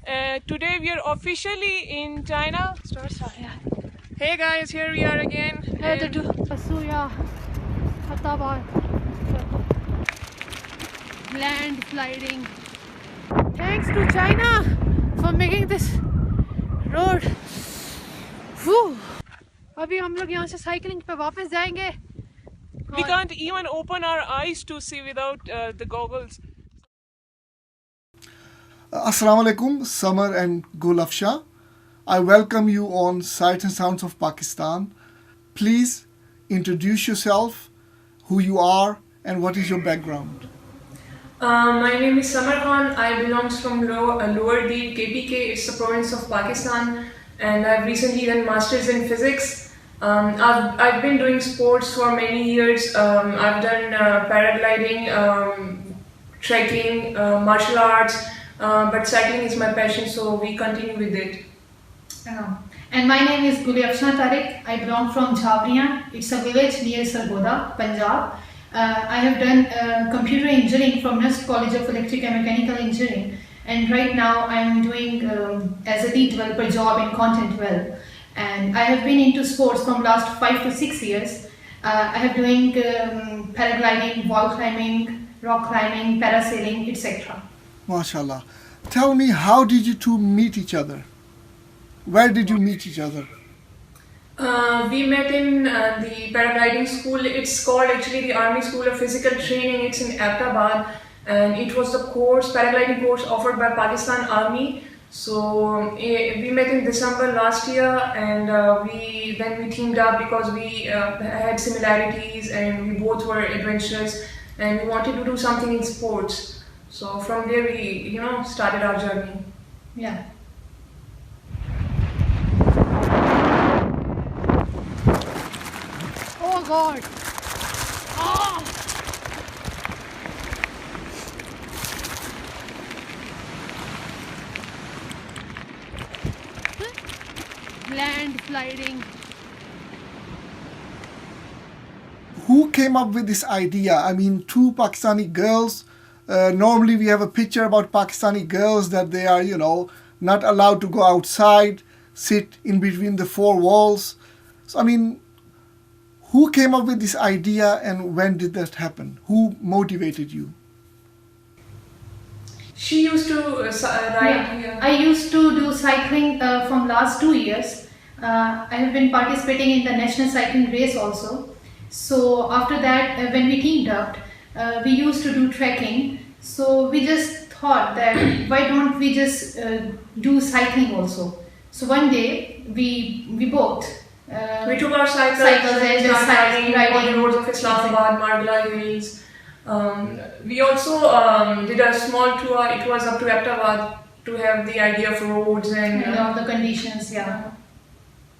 Today we are officially in China. Hey guys, here we are again. Landsliding. Thanks to China for making this road. अभी हम लोग यहाँ से cycling पे वापस जाएंगे. We can't even open our eyes to see without the goggles. Assalamu alaikum, Samar and Guliafshan. I welcome you on Sights and Sounds of Pakistan. Please introduce yourself, who you are, and what is your background. My name is Samar Khan. I belong from Lower D, KPK. It's the province of Pakistan, and I've recently done masters in physics. I've been doing sports for many years. I've done paragliding, trekking, martial arts, but cycling is my passion, so we continue with it. And my name is Juliana Tareq. I belong from Jhavriyan. It's a village near Sargodha, Punjab. I have done computer engineering from NUST College of Electric and Mechanical Engineering, and right now I am doing as a lead developer job in content well. And I have been into sports from last 5 to 6 years. I have doing paragliding, wall climbing, rock climbing, parasailing, etc. MashaAllah. Tell me, how did you two meet each other? Where did you meet each other? We met in the paragliding school. It's called actually the Army School of Physical Training. It's in Islamabad, and it was the paragliding course offered by Pakistan Army. So we met in December last year, and then we teamed up because we had similarities and we both were adventurous and we wanted to do something in sports. So from there we started our journey. Yeah. Oh God! Ah! Landsliding. Who came up with this idea? I mean, two Pakistani girls. Normally we have a picture about Pakistani girls that they are, not allowed to go outside, sit in between the four walls. So, I mean, who came up with this idea and when did that happen? Who motivated you? She used to ride. Yeah. I used to do cycling from last 2 years. I have been participating in the national cycling race also. So after that, when we teamed up, we used to do trekking. So we just thought that why don't we just do cycling also. So one day we both we took our cycles and started riding on the roads of Islamabad, Margla Hills. We also did a small tour. It was up to Ahmedabad to have the idea of roads and the conditions. Yeah.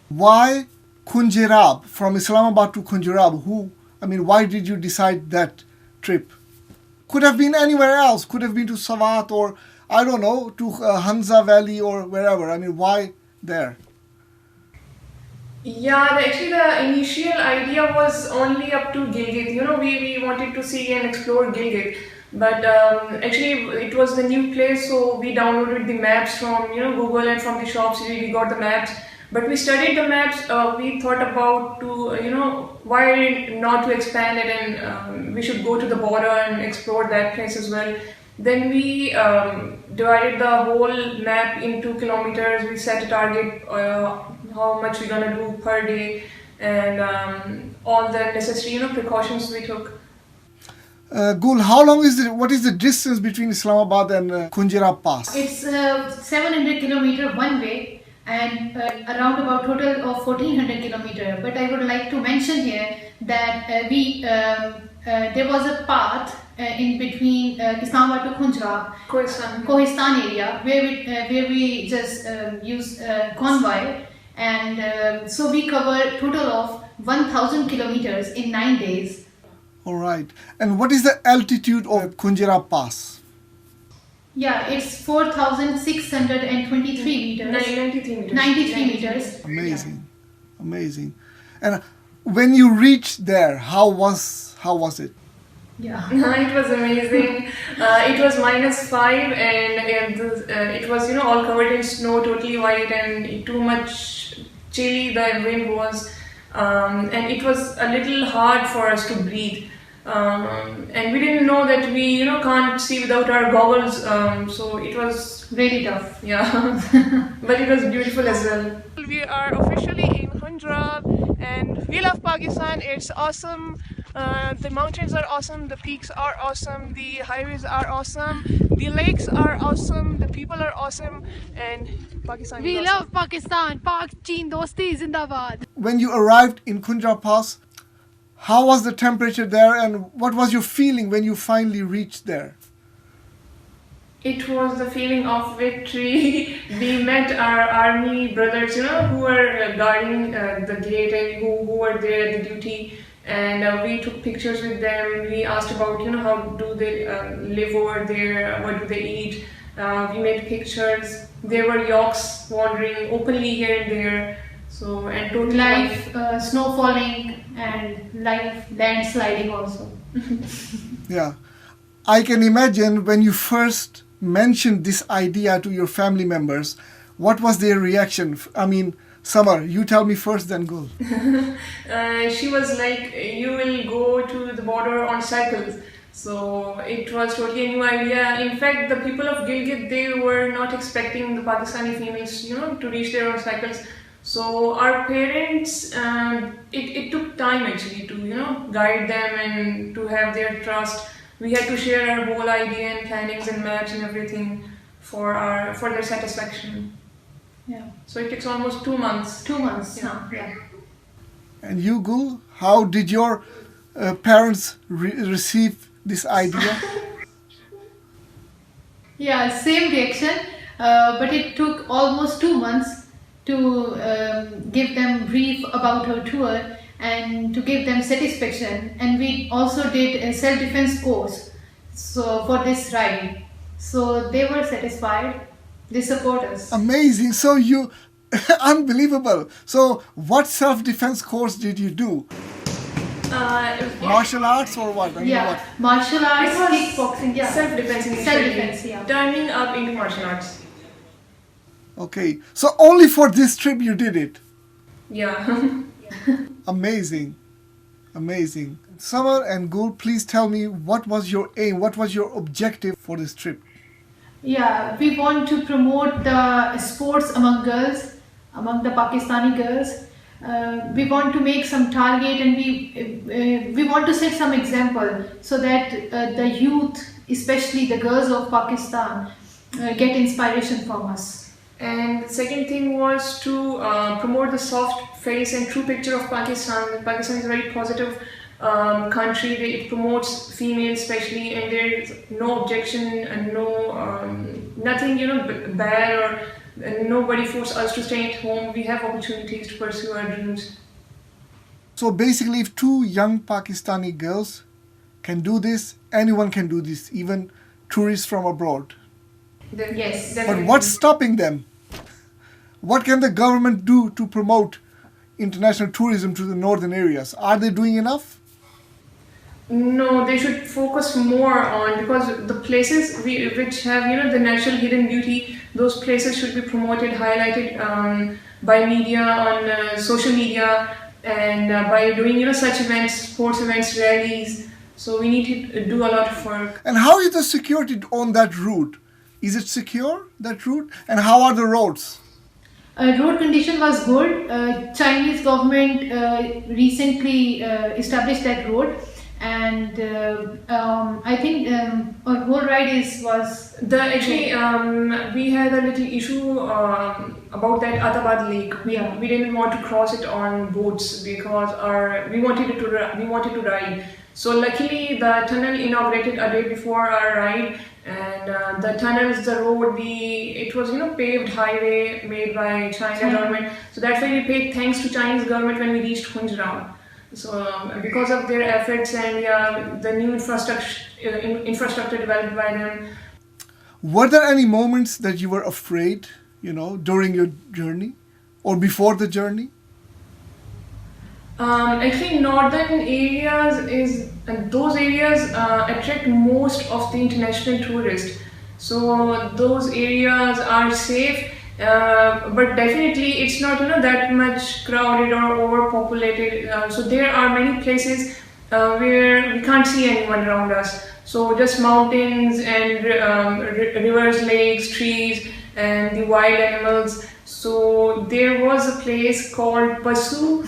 Why Khunjerab, from Islamabad to Khunjerab? Why did you decide that trip? Could have been anywhere else. Could have been to Sawat or, I don't know, to Hanza Valley or wherever. Why there? Yeah, actually the initial idea was only up to Gilgit. We wanted to see and explore Gilgit. But actually it was the new place, so we downloaded the maps from Google and from the shops. We got the maps. But we studied the maps. We thought about why not to expand it, and we should go to the border and explore that place as well. Then we divided the whole map into kilometers. We set a target, how much we're gonna do per day, and all the necessary precautions we took. Gul, what is the distance between Islamabad and Khunjerab Pass? It's 700 kilometer one way, and around about total of 1400 kilometer. But I would like to mention here that there was a path in between Islamabad to Khunjerab, Kohistan area, where we just use convoy, and so we covered total of 1000 kilometers in 9 days. All right. And what is the altitude of Khunjerab Pass? Yeah, it's 4,623 meters. 93 meters. 93 meters. Amazing, amazing. And when you reached there, how was it? Yeah. It was amazing. It was -5 and it was all covered in snow, totally white, and too much chilly. The wind was, and it was a little hard for us to breathe. And we didn't know that we can't see without our goggles. So it was Really tough. yeah, but it was beautiful as well. We are officially in Khunjerab and we love Pakistan. It's awesome. The mountains are awesome, the peaks are awesome, the highways are awesome, the lakes are awesome, the people are awesome, and Pakistan We is awesome. love Pakistan. Pak Cheen Dosti Zindabad. When you arrived in Khunjerab Pass, how was the temperature there and what was your feeling when you finally reached there? It was the feeling of victory. We met our army brothers, who were guarding the gate and who were there at the duty. And we took pictures with them. We asked about, how do they live over there? What do they eat? We made pictures. There were yaks wandering openly here and there. So and totally Live snow falling and live landsliding also. Yeah. I can imagine when you first mentioned this idea to your family members, what was their reaction? I mean, Samar, you tell me first, then Gul. She was like, you will go to the border on cycles. So it was totally a new idea. In fact, the people of Gilgit, they were not expecting the Pakistani females, to reach there on cycles. So our parents, it took time actually to, guide them and to have their trust. We had to share our whole idea and plannings and maps and everything for their satisfaction. Yeah. So it takes almost 2 months. 2 months. Yeah. Yeah. And you, Gul, how did your parents receive this idea? Yeah, same reaction, but it took almost 2 months to give them brief about our tour and to give them satisfaction. And we also did a self-defense course for this ride. So they were satisfied. They support us. Amazing. So you, unbelievable. So what self-defense course did you do? Martial arts or what? I mean, Yeah, what? martial arts, It was kickboxing, yeah. self-defense initially. Self-defense, yeah. Turning up into martial arts. Okay. So only for this trip you did it. Yeah. Amazing. Amazing. Samar and Gul, please tell me, what was your aim? What was your objective for this trip? Yeah, we want to promote the sports among girls, among the Pakistani girls. We want to make some target, and we want to set some example so that the youth, especially the girls of Pakistan, get inspiration from us. And the second thing was to promote the soft face and true picture of Pakistan. Pakistan is a very positive country. It promotes females especially, and there is no objection and nothing bad, or nobody forces us to stay at home. We have opportunities to pursue our dreams. So basically, if two young Pakistani girls can do this, anyone can do this, even tourists from abroad. Yes. But what's stopping them? What can the government do to promote international tourism to the northern areas? Are they doing enough? No, they should focus more on, because the places which have the natural hidden beauty, those places should be promoted, highlighted by media, on social media, and by doing such events, sports events, rallies. So we need to do a lot of work. And how is the security on that route? Is it secure, that route? And how are the roads? Road condition was good. Chinese government recently established that road, and I think our whole ride was we had a little issue about that Atabad Lake. Yeah. We didn't want to cross it on boats because we wanted to ride. So luckily the tunnel inaugurated a day before our ride, and the tunnels, the road, it was paved highway made by China government. So that's why we paid thanks to Chinese government when we reached Khunjerab. So because of their efforts and the new infrastructure developed by them. Were there any moments that you were afraid, during your journey or before the journey? Actually, northern areas is those areas attract most of the international tourists. So those areas are safe, but definitely it's not that much crowded or overpopulated. So there are many places where we can't see anyone around us. So just mountains and rivers, lakes, trees, and the wild animals. So there was a place called Pasu.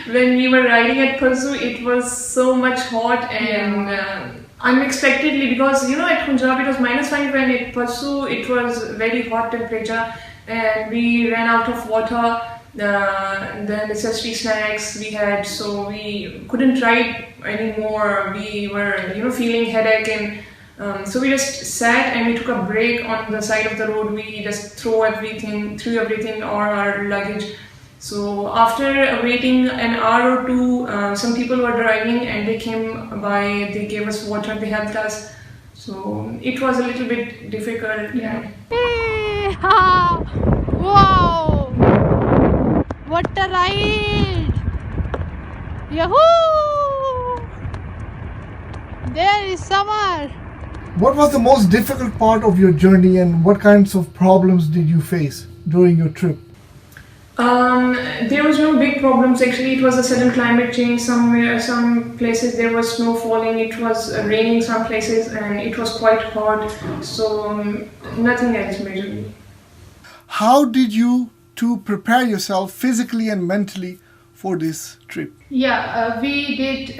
When we were riding at Pasu, it was so much hot and unexpectedly, because at Khunjerab it was -5, and at Pasu it was very hot temperature, and we ran out of water. The necessary snacks we had, so we couldn't ride anymore. We were feeling headache, and so we just sat and we took a break on the side of the road. We just threw everything or our luggage. So after waiting an hour or two, some people were driving and they came by, they gave us water, they helped us. So it was a little bit difficult. Yeah. Hey, ha, wow! What a ride! Yahoo! There is Samar. What was the most difficult part of your journey, and what kinds of problems did you face during your trip? There was no big problems actually. It was a sudden climate change somewhere. Some places there was snow falling. It was raining some places, and it was quite hot. So nothing else majorly. How did you two prepare yourself physically and mentally for this trip? Yeah, we did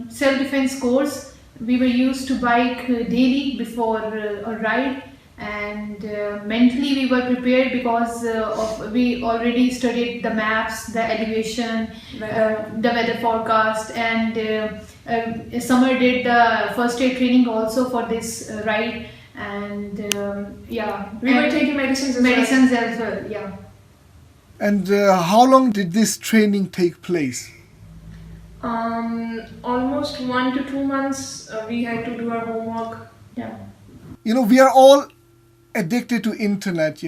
self-defense course. We were used to bike daily before a ride, and mentally we were prepared because we already studied the maps, the elevation, the weather forecast, and Summer did the first aid training also for this ride, and We were taking medicines as well. Yeah. And how long did this training take place? Almost 1 to 2 months. We had to do our homework. Yeah. We are all addicted to internet,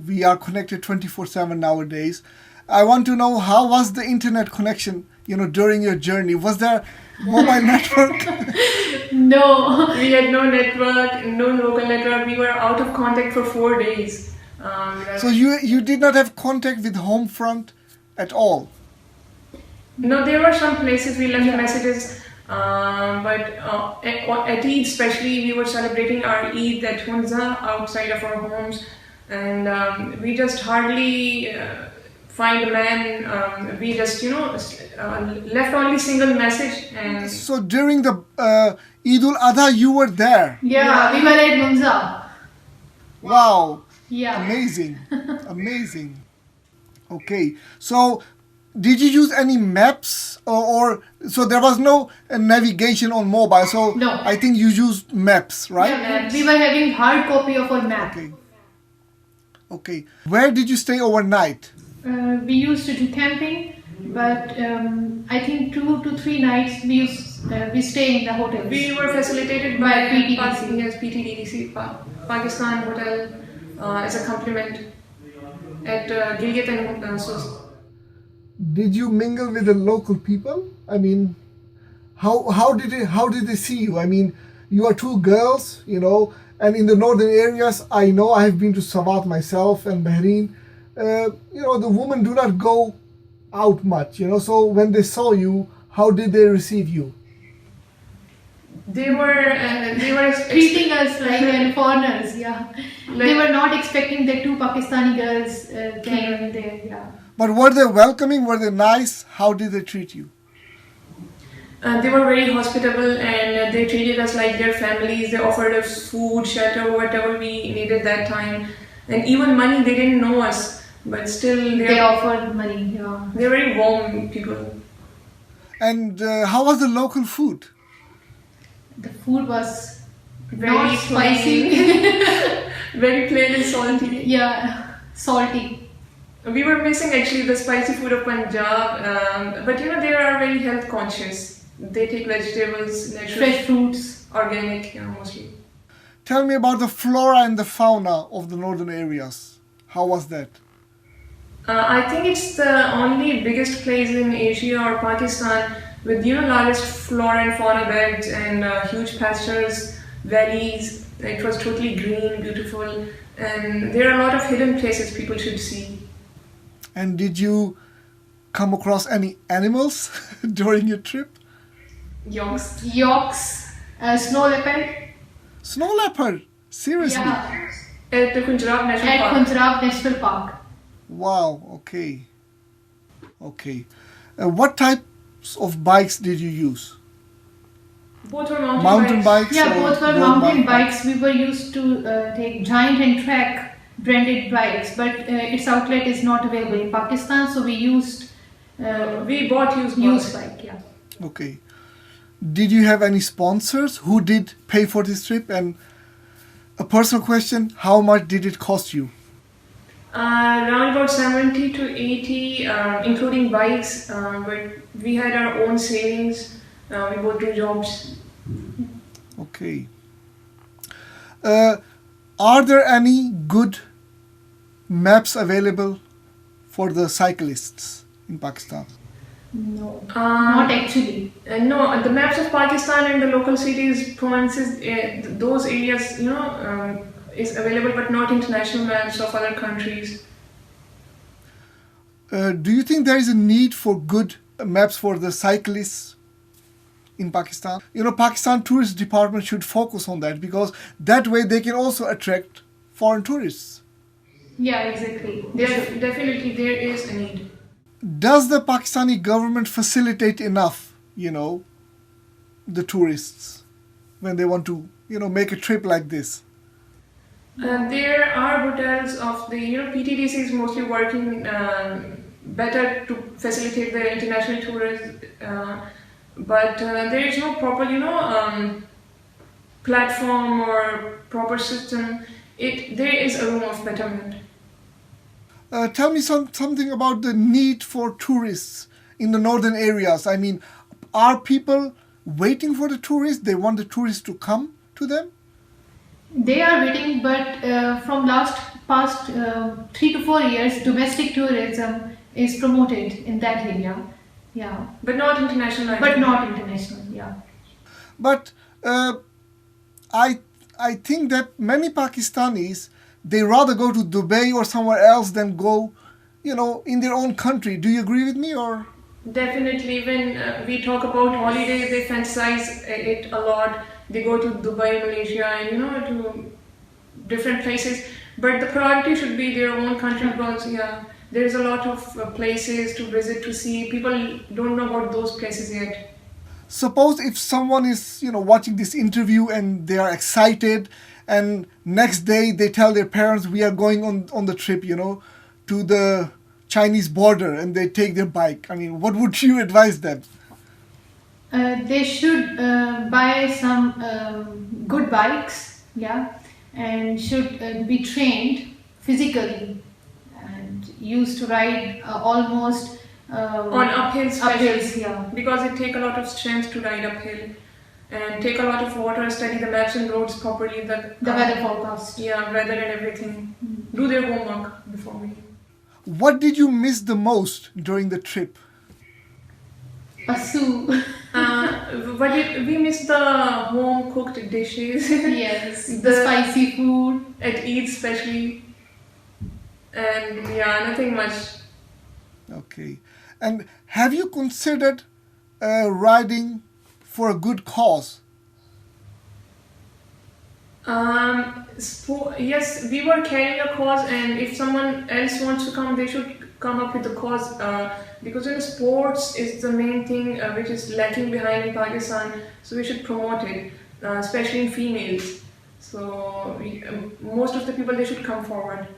we are connected 24/7 nowadays. I want to know, how was the internet connection, during your journey? Was there mobile network? No. We had no network, no local network. We were out of contact for 4 days. So you did not have contact with home front at all? No, there were some places we left messages, but at Eid especially, we were celebrating our Eid at Hunza outside of our homes, and we just hardly find a man. We just left only single message. And so during the Eid ul-Adha, you were there? Yeah, we were at Hunza. Wow. Yeah. Amazing. Okay, so did you use any maps or so there was no navigation on mobile? So No. I think you used maps, right? Yeah, we were having hard copy of our map. Okay. Where did you stay overnight? We used to do camping, but I think 2 to 3 nights we stay in the hotels. we were facilitated by By PTDC. Yes, PTDC, Pakistan Hotel, as a compliment at Gilgit and Did you mingle with the local people? I mean, how did they see you? I mean, you are two girls, and in the northern areas, I know I have been to Sawat myself and Bahrain. The women do not go out much, So when they saw you, how did they receive you? They were treating us like foreigners. Yeah, they were not expecting that 2 Pakistani girls came there. Yeah. But were they welcoming? Were they nice? How did they treat you? They were very hospitable, and they treated us like their families. They offered us food, shelter, whatever we needed that time, and even money. They didn't know us, but still They offered money. Yeah. They're very warm people. And how was the local food? The food was Very not spicy. Very plain and salty. Yeah, salty. We were missing actually the spicy food of Punjab, but they are very health conscious. They take vegetables, natural, Fresh fruits. organic, mostly. Tell me about the flora and the fauna of the northern areas. How was that? I think it's the only biggest place in Asia or Pakistan with largest flora and fauna beds and huge pastures, valleys. It was totally green, beautiful, and there are a lot of hidden places people should see. And did you come across any animals during your trip? Yorks, snow leopard. Snow leopard? Seriously? Yeah, At the Khunjerab National at Park. Khunjerab National Park. Wow, okay. Okay. What types of bikes did you use? Both were mountain, Mountain bikes? Yeah, or both were road mountain bike? bikes. We were used to take Giant and Trek branded bikes, but its outlet is not available in Pakistan, so we used We bought used bike. Yeah. Okay. Did you have any sponsors who did pay for this trip? And a personal question, how much did it cost you? Around about 70 to 80, including bikes, but we had our own savings. We both do jobs. Okay. Are there any good maps available for the cyclists in Pakistan? No, not actually. No, the maps of Pakistan and the local cities, provinces, those areas, is available, but not international maps of other countries. Do you think there is a need for good maps for the cyclists in Pakistan? Pakistan Tourist Department should focus on that because that way they can also attract foreign tourists. Yeah, exactly. Definitely, there is a need. Does the Pakistani government facilitate enough, the tourists when they want to, make a trip like this? There are hotels of the, PTDC is mostly working better to facilitate the international tourists, but there is no proper, platform or proper system. There is a room of betterment. Tell me something about the need for tourists in the northern areas. I mean, are people waiting for the tourists? They want the tourists to come to them? They are waiting, but from past 3 to 4 years, domestic tourism is promoted in that area. Yeah, But not international. but not international. Yeah. But I think that many Pakistanis, they rather go to Dubai or somewhere else than go, in their own country. Do you agree with me or? Definitely, when we talk about holidays, they fantasize it a lot. They go to Dubai, Malaysia, and to different places. But the priority should be their own country because there's a lot of places to visit to see. People don't know about those places yet. Suppose if someone is, watching this interview and they are excited, and next day they tell their parents we are going on the trip, to the Chinese border, and they take their bike. I mean, what would you advise them? They should buy some good bikes, and should be trained physically and used to ride almost On uphill uphills, yeah. because it takes a lot of strength to ride uphill and take a lot of water, study the maps and roads properly, The weather forecast. weather and everything. Do their homework before we. What did you miss the most during the trip? Pasu. We miss the home cooked dishes. Yes, the spicy food. At Eid especially. And nothing much. Okay. And have you considered riding for a good cause? Yes, we were carrying a cause, and if someone else wants to come, they should come up with the cause. Because sports is the main thing which is lacking behind in Pakistan, so we should promote it, especially in females. So most of the people, they should come forward.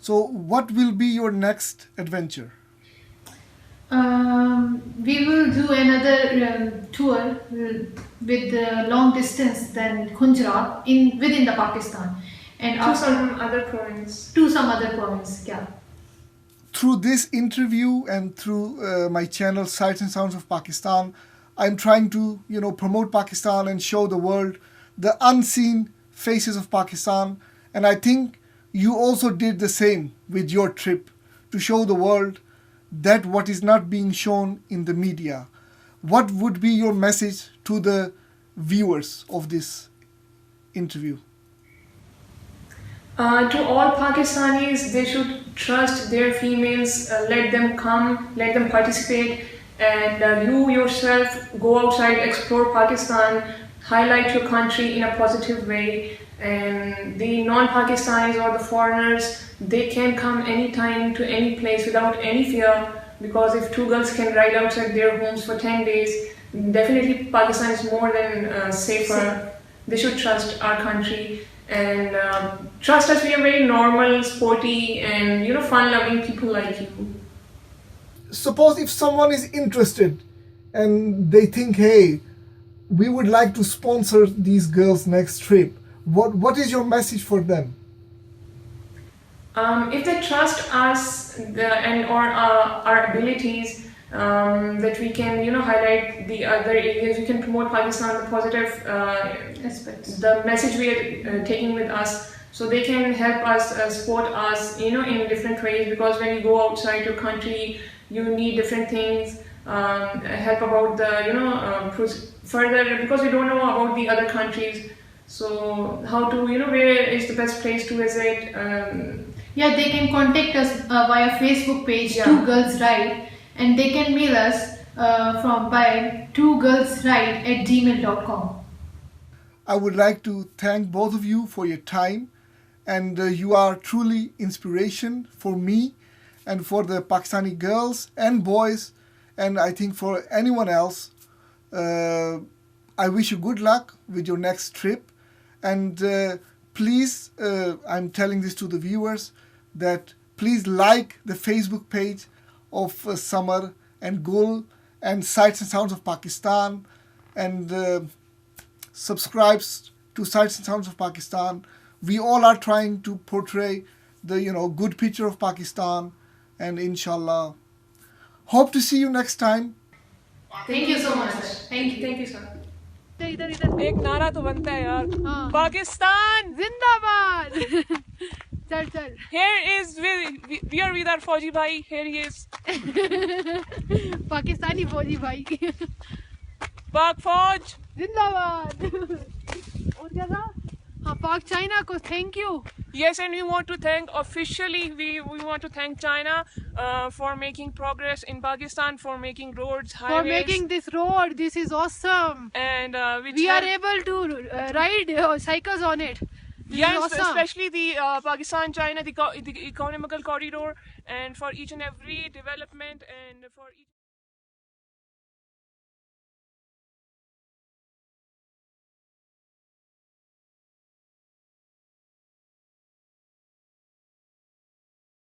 So what will be your next adventure? We will do another tour with long distance than Khunjerab within the Pakistan, and To some other province. to some other province. Yeah. Through this interview and through my channel Sights and Sounds of Pakistan, I'm trying to promote Pakistan and show the world the unseen faces of Pakistan. And I think you also did the same with your trip, to to show the world that what is not being shown in the media. What would be your message to the viewers of this interview? To all Pakistanis, they should trust their females, let them come, let them participate, and you yourself go outside, explore Pakistan, highlight your country in a positive way. And the non-Pakistanis or the foreigners, they can come anytime to any place without any fear, because if two girls can ride outside their homes for 10 days, definitely Pakistan is more than safer. They should trust our country and trust us. We are very normal, sporty, and fun-loving people like you. Suppose if someone is interested and they think, hey, we would like to sponsor these girls' next trip, what is your message for them? If they trust us or our abilities, that we can highlight the other areas, we can promote Pakistan, the positive aspects, the message we are taking with us, so they can help us, support us in different ways, because when you go outside your country you need different things, help about the further, because we don't know about the other countries, so how to where is the best place to visit. Yeah, they can contact us via Facebook page, Two Girls Ride, and they can mail us by twogirlsride@gmail.com. I would like to thank both of you for your time, and you are truly inspiration for me and for the Pakistani girls and boys, and I think for anyone else. I wish you good luck with your next trip, and please, I'm telling this to the viewers, that please like the Facebook page of Samar and Gul and Sights and Sounds of Pakistan, and subscribe to Sights and Sounds of Pakistan. We all are trying to portray the good picture of Pakistan, and inshallah, hope to see you next time. Thank you so much. Thank you sir. इधर इधर एक नारा तो बनता है यार, हाँ। पाकिस्तान जिंदाबाद चल चल here is we are with our फौजी भाई, here he is, पाकिस्तानी फौजी भाई पाक फौज जिंदाबाद और क्या था हाँ पाक चाइना को thank you. Yes, and we want to thank officially, we want to thank China for making progress in Pakistan, for making roads, highways. For making this road, this is awesome. And we are able to ride cycles on it. This is awesome. Especially the Pakistan-China, the economical corridor, and for each and every development and for each